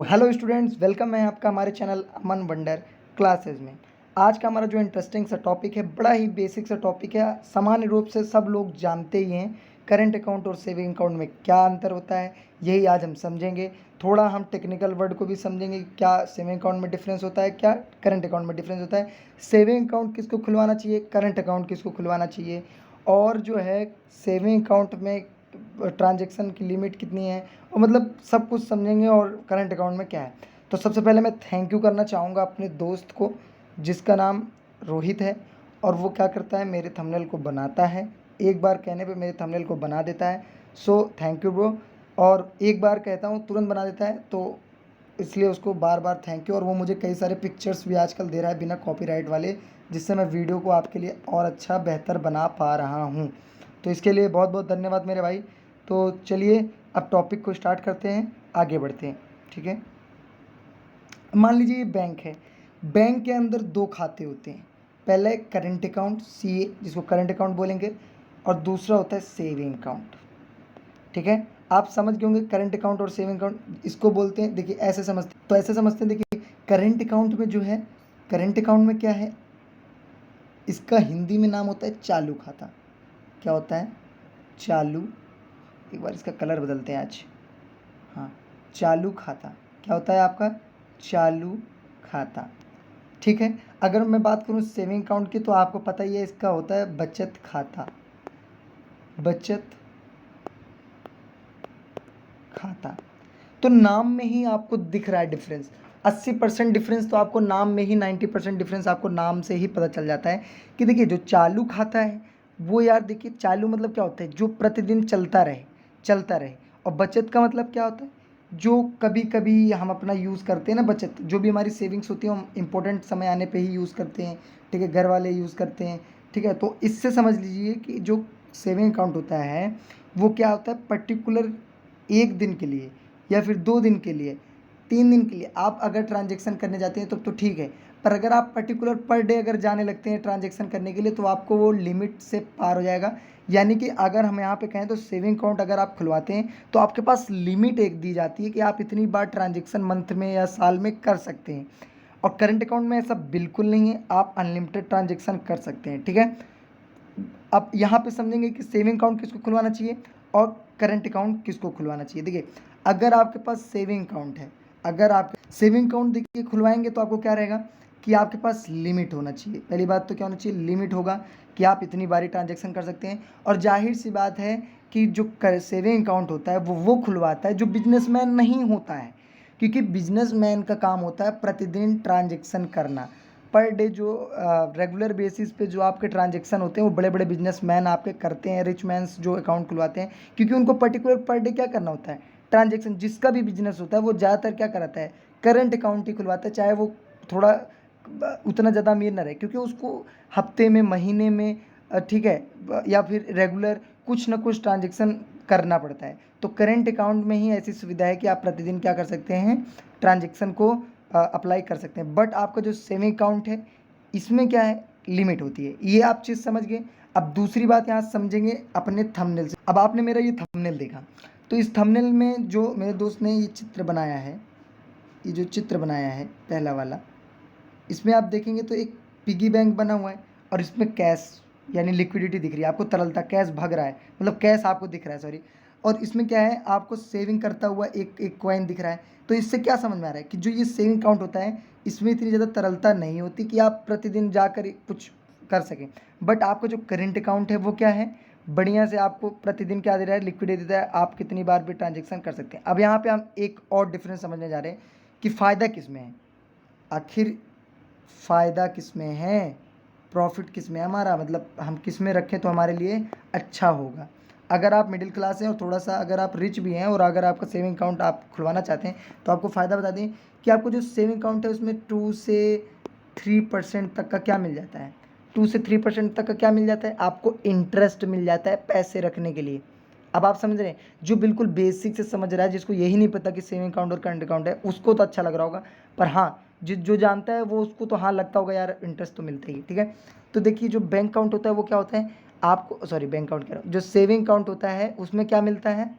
Hello students, welcome है आपका हमारे चैनल अमन वंडर क्लासेस में। आज का हमारा जो इंटरेस्टिंग सा टॉपिक है, बड़ा ही बेसिक सा टॉपिक है। सामान्य रूप से सब लोग जानते ही हैं करंट अकाउंट और सेविंग अकाउंट में क्या अंतर होता है, यही आज हम समझेंगे। थोड़ा हम टेक्निकल वर्ड को भी समझेंगे, क्या सेविंग अकाउंट में डिफरेंस होता है, क्या करंट अकाउंट में डिफरेंस होता है, सेविंग अकाउंट किसको खुलवाना चाहिए, करंट अकाउंट किसको खुलवाना चाहिए, और जो है सेविंग अकाउंट में ट्रांजैक्शन की लिमिट कितनी है, और मतलब सब कुछ समझेंगे और करंट अकाउंट में क्या है। तो सबसे पहले मैं थैंक यू करना चाहूँगा अपने दोस्त को, जिसका नाम रोहित है, और वो क्या करता है, मेरे थंबनेल को बनाता है। एक बार कहने पे मेरे थंबनेल को बना देता है। So thank you bro. और एक बार कहता हूँ तुरंत बना देता है, तो इसलिए उसको बार बार थैंक यू। और वो मुझे कई सारे पिक्चर्स भी आजकल दे रहा है बिना कॉपीराइट वाले, जिससे मैं वीडियो को आपके लिए और अच्छा बेहतर बना पा रहा हूँ। तो इसके लिए बहुत बहुत धन्यवाद मेरे भाई। तो चलिए अब टॉपिक को स्टार्ट करते हैं, आगे बढ़ते हैं। ठीक है, मान लीजिए ये बैंक है। बैंक के अंदर दो खाते होते हैं। पहला है करंट अकाउंट, CA, जिसको करंट अकाउंट बोलेंगे, और दूसरा होता है सेविंग अकाउंट। ठीक है, आप समझ गए होंगे करंट अकाउंट और सेविंग अकाउंट इसको बोलते हैं। देखिए ऐसे समझते, तो ऐसे समझते हैं। देखिए करंट अकाउंट में जो है, करंट अकाउंट में क्या है, इसका हिंदी में नाम होता है चालू खाता। क्या होता है? चालू। एक बार इसका कलर बदलते हैं आज। हाँ, चालू खाता। क्या होता है आपका? चालू खाता। ठीक है, अगर मैं बात करूँ सेविंग अकाउंट की, तो आपको पता ही है इसका होता है बचत खाता। बचत खाता। तो नाम में ही आपको दिख रहा है डिफरेंस। 80% डिफरेंस तो आपको नाम में ही, 90% डिफरेंस आपको नाम से ही पता चल जाता है। कि देखिए जो चालू खाता है वो, यार देखिए चालू मतलब क्या होता है, जो प्रतिदिन चलता रहे, चलता रहे। और बचत का मतलब क्या होता है, जो कभी कभी हम अपना यूज़ करते हैं ना। बचत जो भी हमारी सेविंग्स होती है, हम इंपॉर्टेंट समय आने पे ही यूज़ करते हैं। ठीक है, घर वाले यूज़ करते हैं। ठीक है, तो इससे समझ लीजिए कि जो सेविंग अकाउंट होता है वो क्या होता है, पर्टिकुलर एक दिन के लिए, या फिर 2 दिन के लिए, 3 दिन के लिए आप अगर ट्रांजेक्शन करने जाते हैं तब तो ठीक है। पर अगर आप पर्टिकुलर पर डे अगर जाने लगते हैं ट्रांजेक्शन करने के लिए, तो आपको वो लिमिट से पार हो जाएगा। यानी कि अगर हम यहाँ पे कहें तो सेविंग अकाउंट अगर आप खुलवाते हैं तो आपके पास लिमिट एक दी जाती है कि आप इतनी बार ट्रांजेक्शन मंथ में या साल में कर सकते हैं। और करंट अकाउंट में ऐसा बिल्कुल नहीं है, आप अनलिमिटेड ट्रांजेक्शन कर सकते हैं। ठीक है, अब यहाँ पे समझेंगे कि सेविंग अकाउंट किसको खुलवाना चाहिए और करंट अकाउंट किसको खुलवाना चाहिए। देखिए अगर आपके पास सेविंग अकाउंट है, अगर आप सेविंग अकाउंट देखिए खुलवाएंगे, तो आपको क्या रहेगा कि आपके पास लिमिट होना चाहिए। पहली बात तो क्या होना चाहिए, लिमिट होगा कि आप इतनी बारी ट्रांजेक्शन कर सकते हैं। और जाहिर सी बात है कि जो सेविंग अकाउंट होता है वो खुलवाता है जो बिजनेसमैन नहीं होता है। क्योंकि बिजनेसमैन का काम होता है प्रतिदिन ट्रांजेक्शन करना। पर डे जो रेगुलर बेसिस पे जो आपके ट्रांजेक्शन होते हैं, वो बड़े बड़े बिजनेसमैन आपके करते हैं, रिच मैन्स जो अकाउंट खुलवाते हैं। क्योंकि उनको पर्टिकुलर पर डे क्या करना होता है, ट्रांजेक्शन। जिसका भी बिजनेस होता है वो ज़्यादातर क्या कराता है, करंट अकाउंट ही खुलवाता है, चाहे वो थोड़ा उतना ज़्यादा अमीर ना रहे। क्योंकि उसको हफ्ते में, महीने में, ठीक है, या फिर रेगुलर कुछ ना कुछ ट्रांजेक्शन करना पड़ता है। तो करेंट अकाउंट में ही ऐसी सुविधा है कि आप प्रतिदिन क्या कर सकते हैं, ट्रांजेक्शन को अप्लाई कर सकते हैं। बट आपका जो सेविंग अकाउंट है, इसमें क्या है, लिमिट होती है। ये आप चीज़ समझ गए। अब दूसरी बात यहाँ समझेंगे अपने थंबनेल से। अब आपने मेरा ये थंबनेल देखा, तो इस थंबनेल में जो मेरे दोस्त ने ये चित्र बनाया है, ये जो चित्र बनाया है पहला वाला, इसमें आप देखेंगे तो एक पिगी बैंक बना हुआ है, और इसमें कैश यानी लिक्विडिटी दिख रही है आपको, तरलता, कैश भग रहा है, मतलब कैश आपको दिख रहा है, सॉरी। और इसमें क्या है, आपको सेविंग करता हुआ एक एक कॉइन दिख रहा है। तो इससे क्या समझ में आ रहा है कि जो ये सेविंग अकाउंट होता है, इसमें इतनी ज़्यादा तरलता नहीं होती कि आप प्रतिदिन जाकर कुछ कर सकें। बट आपका जो करेंट अकाउंट है वो क्या है, बढ़िया से आपको प्रतिदिन क्या दे रहा है, लिक्विडिटी देता है, आप कितनी बार भी ट्रांजेक्शन कर सकते हैं। अब यहाँ पे हम एक और डिफरेंस समझने जा रहे हैं कि फ़ायदा किस में है। आखिर फ़ायदा किस में है, प्रॉफिट किस में है हमारा, मतलब हम किस में रखें तो हमारे लिए अच्छा होगा। अगर आप मिडिल क्लास हैं और थोड़ा सा अगर आप रिच भी हैं, और अगर आपका सेविंग अकाउंट आप खुलवाना चाहते हैं, तो आपको फ़ायदा बता दें कि आपको जो सेविंग अकाउंट है उसमें 2 से 3% तक का क्या मिल जाता है, 2 से 3% तक का क्या मिल जाता है, आपको इंटरेस्ट मिल जाता है पैसे रखने के लिए। अब आप समझ रहे हैं, जो बिल्कुल बेसिक से समझ रहा है, जिसको यही नहीं पता कि सेविंग अकाउंट और करंट अकाउंट है, उसको तो अच्छा लग रहा होगा। पर हाँ, जो जानता है वो, उसको तो हाँ लगता होगा यार इंटरेस्ट तो मिलता ही है। ठीक है, तो देखिए जो बैंक अकाउंट होता है वो क्या होता है, आपको, सॉरी बैंक अकाउंट कह रहा हूँ, जो सेविंग अकाउंट होता है उसमें क्या मिलता है,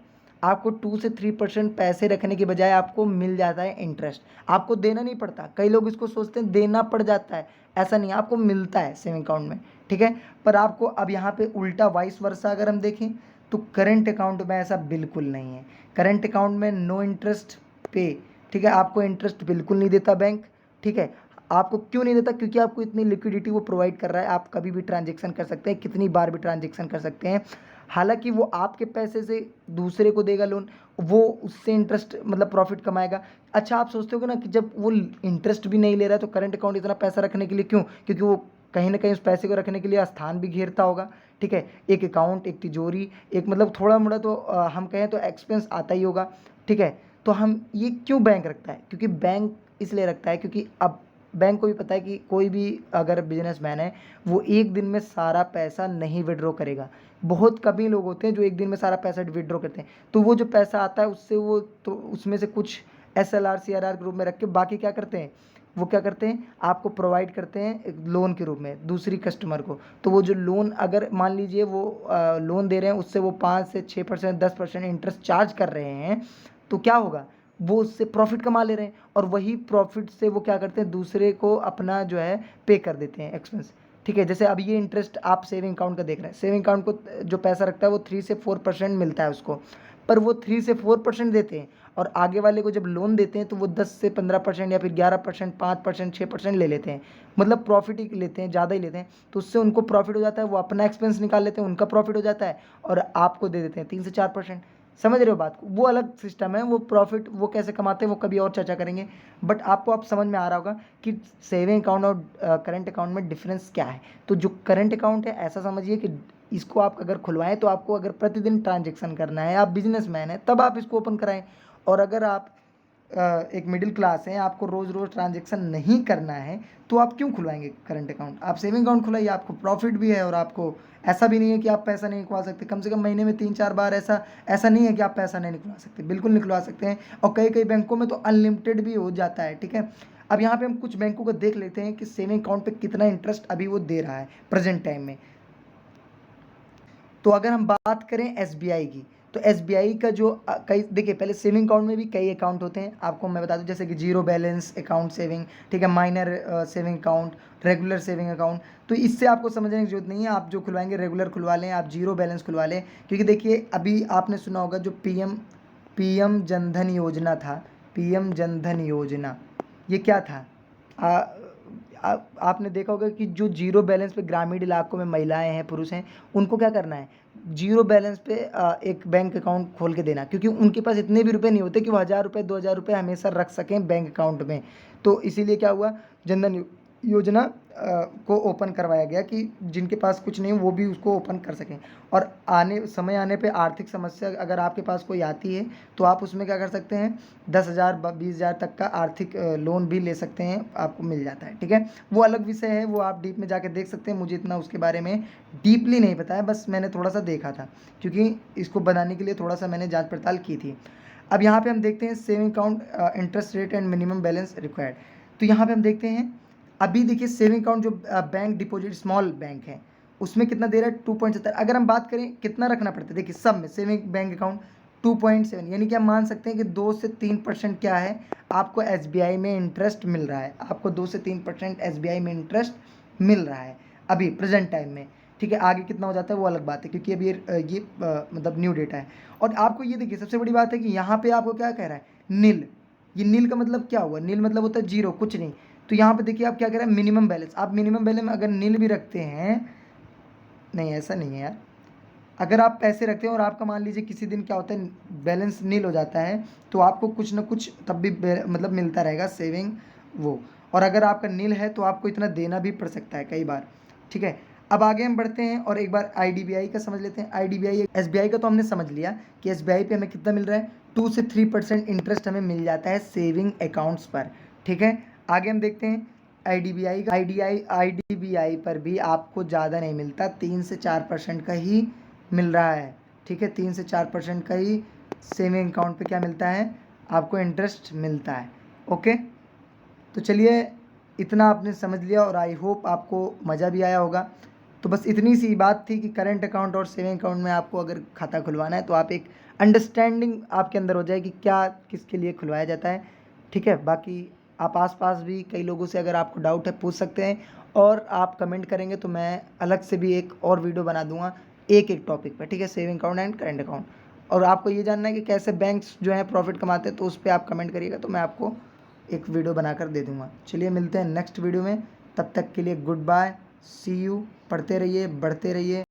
आपको 2 से 3% पैसे रखने के बजाय आपको मिल जाता है इंटरेस्ट, आपको देना नहीं पड़ता। कई लोग इसको सोचते हैं देना पड़ जाता है, ऐसा नहीं, आपको मिलता है सेविंग अकाउंट में, ठीक है। पर आपको अब यहाँ पे उल्टा वाइस वर्सा अगर हम देखें तो करंट अकाउंट में ऐसा बिल्कुल नहीं है। करंट अकाउंट में नो इंटरेस्ट पे, ठीक है, आपको इंटरेस्ट बिल्कुल नहीं देता बैंक, ठीक है। आपको क्यों नहीं देता? क्योंकि आपको इतनी लिक्विडिटी वो प्रोवाइड कर रहा है, आप कभी भी ट्रांजेक्शन कर सकते हैं, कितनी बार भी ट्रांजेक्शन कर सकते हैं। हालांकि वो आपके पैसे से दूसरे को देगा लोन, वो उससे इंटरेस्ट मतलब प्रॉफिट कमाएगा। अच्छा, आप सोचते हो ना कि जब वो इंटरेस्ट भी नहीं ले रहा है तो करंट अकाउंट इतना पैसा रखने के लिए क्यों? क्योंकि वो कहीं ना कहीं उस पैसे को रखने के लिए स्थान भी घेरता होगा, ठीक है। एक अकाउंट, एक तिजोरी, एक मतलब थोड़ा मोड़ा तो हम कहें तो एक्सपेंस आता ही होगा, ठीक है। तो हम ये क्यों बैंक रखता है? क्योंकि बैंक इसलिए रखता है क्योंकि अब बैंक को भी पता है कि कोई भी अगर बिजनेसमैन है वो एक दिन में सारा पैसा नहीं विड्रॉ करेगा। बहुत कम ही लोग होते हैं जो एक दिन में सारा पैसा विड्रॉ करते हैं। तो वो जो पैसा आता है उससे वो तो उसमें से कुछ SLR CRR के रूप में रख के बाकी क्या करते हैं, वो क्या करते हैं, आपको प्रोवाइड करते हैं लोन के रूप में दूसरी कस्टमर को। तो वो जो लोन अगर मान लीजिए वो लोन दे रहे हैं, उससे वो 5 से 6%, 10% इंटरेस्ट चार्ज कर रहे हैं, तो क्या होगा, वो उससे प्रॉफिट कमा ले रहे हैं और वही प्रॉफिट से वो क्या करते हैं, दूसरे को अपना जो है पे कर देते हैं एक्सपेंस, ठीक है। जैसे अब ये इंटरेस्ट आप सेविंग अकाउंट का देख रहे हैं, सेविंग अकाउंट को जो पैसा रखता है वो 3 से 4% मिलता है उसको, पर वो 3 से 4% देते हैं और आगे वाले को जब लोन देते हैं तो वो 10 से 15% या फिर 11%, 5%, 6% ले लेते हैं, मतलब प्रॉफिट ही लेते हैं, ज़्यादा ही लेते हैं। तो उससे उनको प्रॉफिट हो जाता है, वो अपना एक्सपेंस निकाल लेते हैं, उनका प्रॉफिट हो जाता है और आपको दे देते हैं 3 से 4%। समझ रहे हो बात को? वो अलग सिस्टम है, वो प्रॉफिट वो कैसे कमाते हैं वो कभी और चर्चा करेंगे। बट आपको अब समझ में आ रहा होगा कि सेविंग अकाउंट और करंट अकाउंट में डिफरेंस क्या है। तो जो करंट अकाउंट है ऐसा समझिए कि इसको आप अगर खुलवाएं तो आपको अगर प्रतिदिन ट्रांजेक्शन करना है, आप बिजनेसमैन हैं तब आप इसको ओपन कराएं। और अगर आप एक मिडिल क्लास हैं, आपको रोज़ रोज़ ट्रांजेक्शन नहीं करना है, तो आप क्यों खुलवाएंगे करंट अकाउंट? आप सेविंग अकाउंट खुलाइए, आपको प्रॉफिट भी है और आपको ऐसा भी नहीं है कि आप पैसा नहीं निकलवा सकते। कम से कम महीने में 3-4 बार ऐसा ऐसा नहीं है कि आप पैसा नहीं निकलवा सकते, बिल्कुल निकलवा सकते हैं। और कई कई बैंकों में तो अनलिमिटेड भी हो जाता है, ठीक है। अब यहाँ पे हम कुछ बैंकों को देख लेते हैं कि सेविंग अकाउंट पे कितना इंटरेस्ट अभी वो दे रहा है प्रेजेंट टाइम में। तो अगर हम बात करें SBI की, तो SBI का जो कई देखिए, पहले सेविंग अकाउंट में भी कई अकाउंट होते हैं, आपको मैं बता दूं, जैसे कि जीरो बैलेंस अकाउंट सेविंग, ठीक है, minor saving account, regular saving account. तो इससे आपको समझने की जरूरत नहीं है, आप जो खुलवाएंगे रेगुलर खुलवा लें, आप जीरो बैलेंस खुलवा लें। क्योंकि देखिए अभी आपने सुना होगा जो पीएम जनधन योजना था, पीएम जनधन योजना, ये क्या था? आपने देखा होगा कि जो जीरो बैलेंस पे ग्रामीण इलाकों में महिलाएं हैं, पुरुष हैं, उनको क्या करना है, जीरो बैलेंस पे एक बैंक अकाउंट खोल के देना, क्योंकि उनके पास इतने भी रुपए नहीं होते कि वो 1,000 रुपये 2,000 रुपये हमेशा रख सकें बैंक अकाउंट में। तो इसीलिए क्या हुआ, जनधन योजना को ओपन करवाया गया कि जिनके पास कुछ नहीं वो भी उसको ओपन कर सकें। और समय आने पे आर्थिक समस्या अगर आपके पास कोई आती है तो आप उसमें क्या कर सकते हैं, 10,000 20,000 तक का आर्थिक लोन भी ले सकते हैं, आपको मिल जाता है, ठीक है। वो अलग विषय है, वो आप डीप में जाके देख सकते हैं, मुझे इतना उसके बारे में डीपली नहीं पता है, बस मैंने थोड़ा सा देखा था क्योंकि इसको बनाने के लिए थोड़ा सा मैंने जाँच पड़ताल की थी। अब यहाँ पर हम देखते हैं saving account interest rate and minimum balance required. तो यहाँ पर हम देखते हैं, अभी देखिए सेविंग अकाउंट जो बैंक डिपॉजिट स्मॉल बैंक है उसमें कितना दे रहा है, 2.70। अगर हम बात करें कितना रखना पड़ता है, देखिए सब में सेविंग बैंक अकाउंट 2.7, यानी कि हम मान सकते हैं कि 2 से 3% क्या है, आपको SBI में इंटरेस्ट मिल रहा है, आपको 2 से 3% SBI में इंटरेस्ट मिल रहा है अभी प्रेजेंट टाइम में, ठीक है। आगे कितना हो जाता है वो अलग बात है, क्योंकि अभी ये मतलब न्यू डेटा है। और आपको ये देखिए सबसे बड़ी बात है कि यहाँ पे आपको क्या कह रहा है, नील। ये नील का मतलब क्या हुआ, नील मतलब होता है जीरो, कुछ नहीं। तो यहाँ पे देखिए आप क्या कह रहे हैं, मिनिमम बैलेंस। आप मिनिमम बैलेंस अगर नील भी रखते हैं, नहीं ऐसा नहीं है यार, अगर आप पैसे रखते हैं और आपका मान लीजिए किसी दिन क्या होता है बैलेंस नील हो जाता है, तो आपको कुछ ना कुछ तब भी मतलब मिलता रहेगा सेविंग वो। और अगर आपका नील है तो आपको इतना देना भी पड़ सकता है कई बार, ठीक है। अब आगे हम बढ़ते हैं और एक बार IDBI का समझ लेते हैं। IDBI SBI का तो हमने समझ लिया कि SBI पे हमें कितना मिल रहा है, 2 से 3% इंटरेस्ट हमें मिल जाता है सेविंग अकाउंट्स पर, ठीक है। आगे हम देखते हैं IDBI का। IDBI पर भी आपको ज़्यादा नहीं मिलता, 3 से 4% का ही मिल रहा है, ठीक है। 3 से 4% का ही सेविंग अकाउंट पे क्या मिलता है, आपको इंटरेस्ट मिलता है, ओके। तो चलिए इतना आपने समझ लिया और आई होप आपको मज़ा भी आया होगा। तो बस इतनी सी बात थी कि करंट अकाउंट और सेविंग अकाउंट में आपको अगर खाता खुलवाना है तो आप एक अंडरस्टैंडिंग आपके अंदर हो जाएगी क्या किसके लिए खुलवाया जाता है। ठीक है, बाकी आप आसपास भी कई लोगों से अगर आपको डाउट है पूछ सकते हैं, और आप कमेंट करेंगे तो मैं अलग से भी एक और वीडियो बना दूंगा एक एक टॉपिक पर। ठीक है, saving account and current account. और आपको ये जानना है कि कैसे बैंक्स जो है प्रॉफिट कमाते हैं, तो उस पर आप कमेंट करिएगा तो मैं आपको एक वीडियो बनाकर दे दूंगा। चलिए मिलते हैं नेक्स्ट वीडियो में, तब तक के लिए गुड बाय, सी यू। पढ़ते रहिए, बढ़ते रहिए।